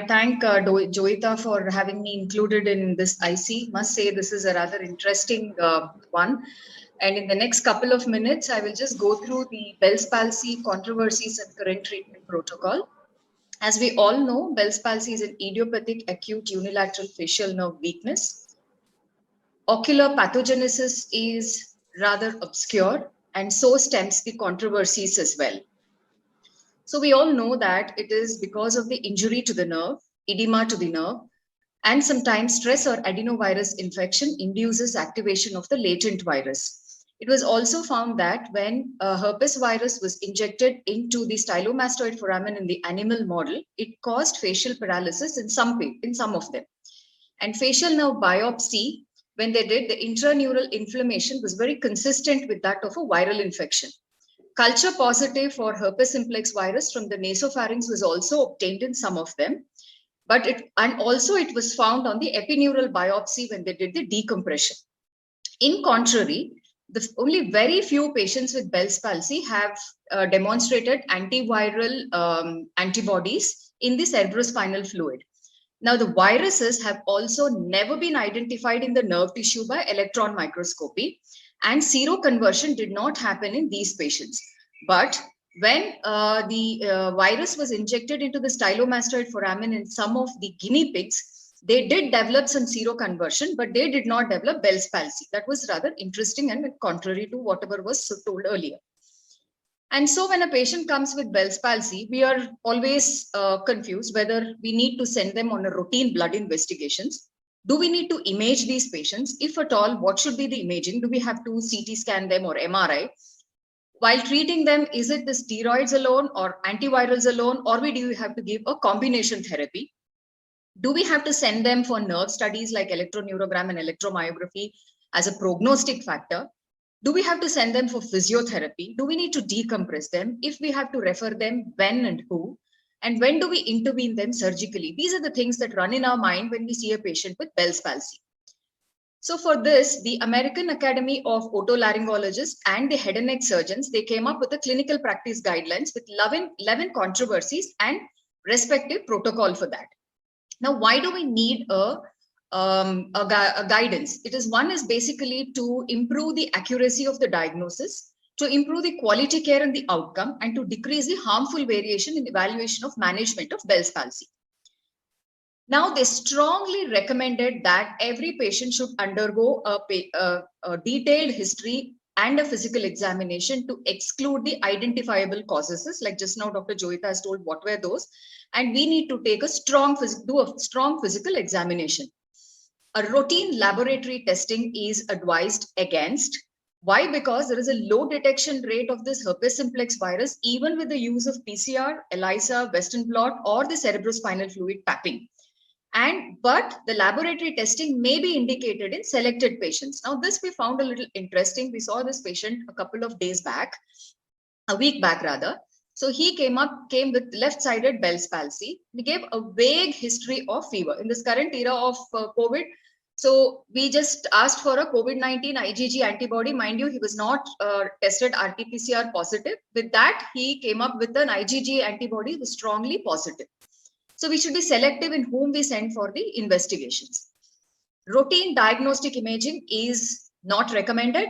thank Joyita for having me included in this IC. Must say this is a rather interesting one. And in the next couple of minutes, I will just go through the Bell's palsy controversies and current treatment protocol. As we all know, Bell's palsy is an idiopathic acute unilateral facial nerve weakness. Ocular pathogenesis is rather obscure, and so stems the controversies as well. So we all know that it is because of the injury to the nerve, edema to the nerve, and sometimes stress or adenovirus infection induces activation of the latent virus. It was also found that when herpes virus was injected into the stylomastoid foramen in the animal model, it caused facial paralysis in some of them. And facial nerve biopsy, when they did, the intraneural inflammation was very consistent with that of a viral infection. Culture positive for herpes simplex virus from the nasopharynx was also obtained in some of them, but it was found on the epineural biopsy when they did the decompression. In contrary, only very few patients with Bell's palsy have demonstrated antiviral antibodies in the cerebrospinal fluid. Now, the viruses have also never been identified in the nerve tissue by electron microscopy, and seroconversion did not happen in these patients. But when the virus was injected into the stylomastoid foramen in some of the guinea pigs, they did develop some seroconversion, but they did not develop Bell's palsy. That was rather interesting and contrary to whatever was told earlier. And so when a patient comes with Bell's palsy, we are always confused whether we need to send them on a routine blood investigations. Do we need to image these patients? If at all, what should be the imaging? Do we have to CT scan them or MRI? While treating them, is it the steroids alone or antivirals alone, or do we have to give a combination therapy? Do we have to send them for nerve studies like electroneurogram and electromyography as a prognostic factor? Do we have to send them for physiotherapy? Do we need to decompress them? If we have to refer them, when and who? And when do we intervene them surgically? These are the things that run in our mind when we see a patient with Bell's palsy. So for this, the American Academy of Otolaryngologists and the head and neck surgeons, they came up with a clinical practice guidelines with 11 controversies and respective protocol for that. Now, why do we need a guidance? One is basically to improve the accuracy of the diagnosis, to improve the quality care and the outcome, and to decrease the harmful variation in evaluation of management of Bell's palsy. Now, they strongly recommended that every patient should undergo a detailed history and a physical examination to exclude the identifiable causes. Like just now, Dr. Joyita has told what were those. And we need to take do a strong physical examination. A routine laboratory testing is advised against. Why? Because there is a low detection rate of this herpes simplex virus, even with the use of PCR, ELISA, Western blot, or the cerebrospinal fluid tapping. But the laboratory testing may be indicated in selected patients. Now, this we found a little interesting. We saw this patient a week back rather. So he came with left-sided Bell's palsy. We gave a vague history of fever. In this current era of COVID, so we just asked for a COVID-19 IgG antibody. Mind you, he was not tested RT-PCR positive. With that, he came up with an IgG antibody was strongly positive. So we should be selective in whom we send for the investigations. Routine diagnostic imaging is not recommended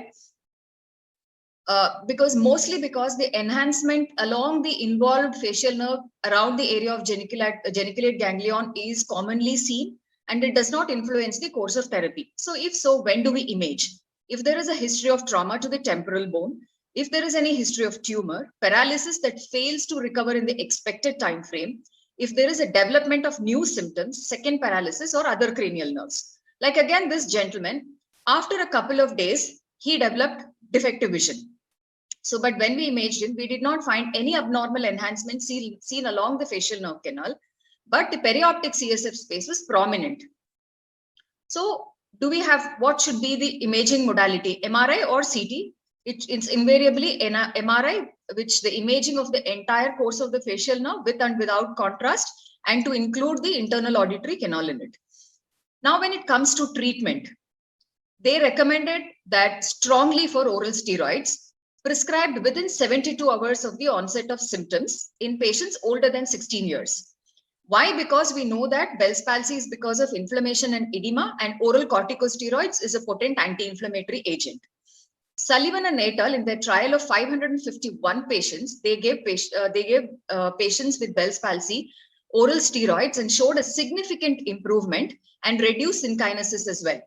because the enhancement along the involved facial nerve around the area of geniculate ganglion is commonly seen, and it does not influence the course of therapy. So if so, when do we image? If there is a history of trauma to the temporal bone, if there is any history of tumor, paralysis that fails to recover in the expected time frame, if there is a development of new symptoms, second paralysis or other cranial nerves. Like again, this gentleman, after a couple of days, he developed defective vision. So, but when we imaged him, we did not find any abnormal enhancement seen along the facial nerve canal, but the perioptic CSF space was prominent. So, what should be the imaging modality, MRI or CT? It's invariably MRI, which the imaging of the entire course of the facial nerve with and without contrast, and to include the internal auditory canal in it. Now, when it comes to treatment, they recommended that strongly for oral steroids prescribed within 72 hours of the onset of symptoms in patients older than 16 years. Why? Because we know that Bell's palsy is because of inflammation and edema, and oral corticosteroids is a potent anti-inflammatory agent. Sullivan and et al. In their trial of 551 patients, they gave patients with Bell's palsy oral steroids and showed a significant improvement and reduced synkinesis as well.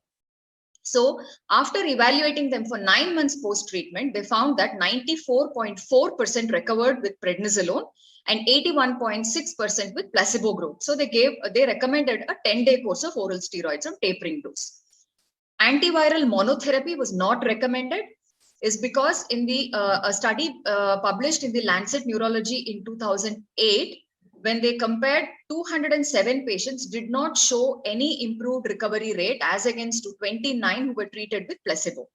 So after evaluating them for 9 months post-treatment, they found that 94.4% recovered with prednisolone and 81.6% with placebo group. So they recommended a 10-day course of oral steroids on tapering dose. Antiviral monotherapy was not recommended, is because in the a study published in the Lancet Neurology in 2008, when they compared 207 patients, did not show any improved recovery rate as against 29 who were treated with placebo.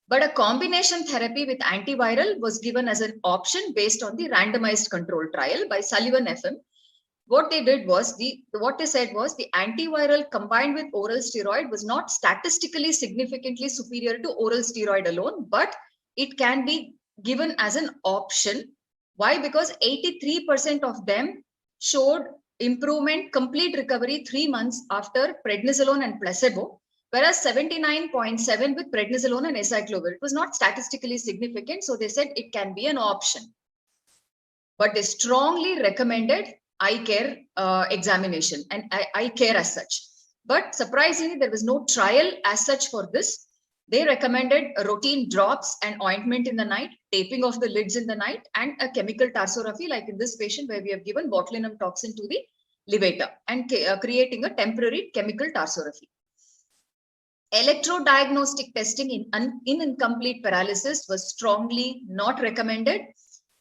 But a combination therapy with antiviral was given as an option based on the randomized control trial by Sullivan FM. What they did was, what they said was the antiviral combined with oral steroid was not statistically significantly superior to oral steroid alone, but it can be given as an option. Why? Because 83% of them showed improvement, complete recovery 3 months after prednisolone and placebo, whereas 79.7 with prednisolone and acyclovir. It was not statistically significant, so they said it can be an option. But they strongly recommended eye care examination and eye care as such. But surprisingly, there was no trial as such for this. They recommended routine drops and ointment in the night, taping of the lids in the night, and a chemical tarsography, like in this patient where we have given botulinum toxin to the levator and creating a temporary chemical tarsography. Electrodiagnostic testing in incomplete paralysis was strongly not recommended,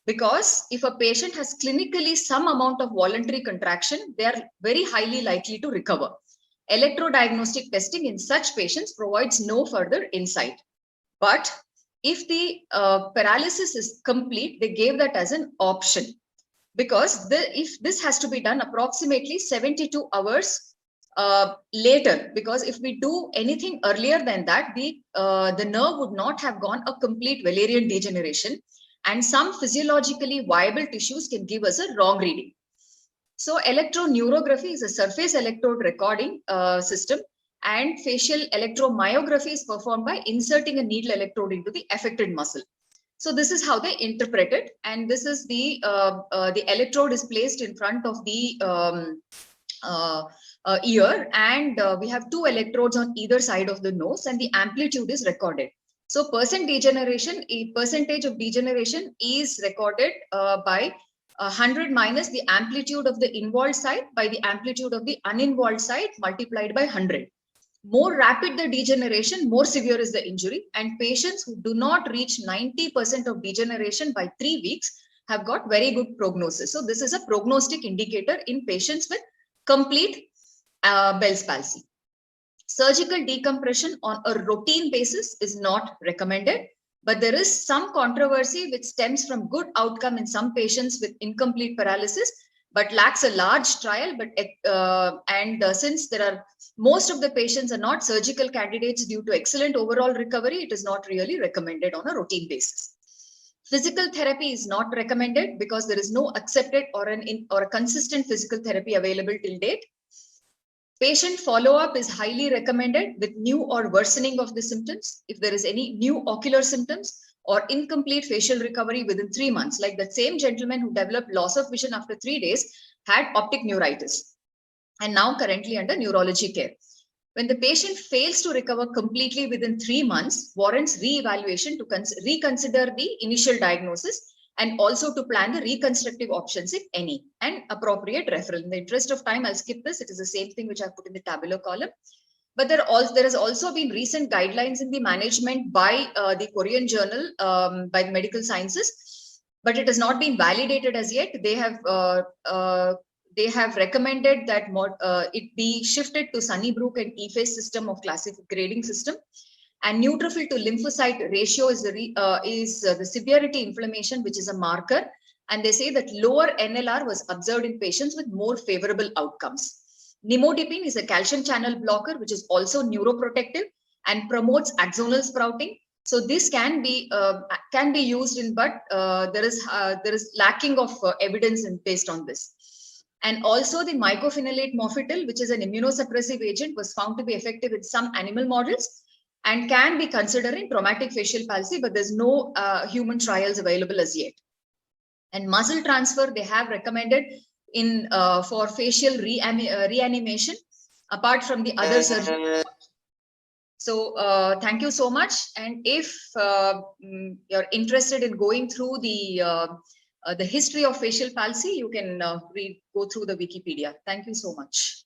because if a patient has clinically some amount of voluntary contraction, they are very highly likely to recover. Electrodiagnostic testing in such patients provides no further insight. But if the paralysis is complete, they gave that as an option, because if this has to be done approximately 72 hours later, because if we do anything earlier than that, the nerve would not have gone a complete Wallerian degeneration, and some physiologically viable tissues can give us a wrong reading. So electroneurography is a surface electrode recording system, and facial electromyography is performed by inserting a needle electrode into the affected muscle. So this is how they interpret it, and this is the electrode is placed in front of the ear, and we have 2 electrodes on either side of the nose, and the amplitude is recorded. So percentage of degeneration is recorded by 100 minus the amplitude of the involved side by the amplitude of the uninvolved side multiplied by 100. More rapid the degeneration, more severe is the injury, and patients who do not reach 90% of degeneration by 3 weeks have got very good prognosis. So this is a prognostic indicator in patients with complete Bell's palsy. Surgical decompression on a routine basis is not recommended, but there is some controversy which stems from good outcome in some patients with incomplete paralysis, but lacks a large trial. Since there are most of the patients are not surgical candidates due to excellent overall recovery, it is not really recommended on a routine basis. Physical therapy is not recommended because there is no accepted or a consistent physical therapy available till date. Patient follow-up is highly recommended with new or worsening of the symptoms. If there is any new ocular symptoms or incomplete facial recovery within 3 months, like that same gentleman who developed loss of vision after 3 days had optic neuritis and now currently under neurology care. When the patient fails to recover completely within 3 months, warrants re-evaluation to reconsider the initial diagnosis and also to plan the reconstructive options, if any, and appropriate referral. In the interest of time, I'll skip this. It is the same thing which I've put in the tabular column. But there has also been recent guidelines in the management by the Korean journal, by the medical sciences, but it has not been validated as yet. They have recommended that it be shifted to Sunnybrook and EFACE system of grading system. And neutrophil to lymphocyte ratio is the severity inflammation, which is a marker. And they say that lower NLR was observed in patients with more favorable outcomes. Nimodipine is a calcium channel blocker, which is also neuroprotective and promotes axonal sprouting. So this can be used in, but there is lacking of evidence based on this. And also the mycophenolate mofetil, which is an immunosuppressive agent, was found to be effective in some animal models and can be considered in traumatic facial palsy, but there's no human trials available as yet. And muscle transfer, they have recommended in for facial reanimation, apart from the other surgery. So thank you so much. And if you're interested in going through the history of facial palsy, you can go through the Wikipedia. Thank you so much.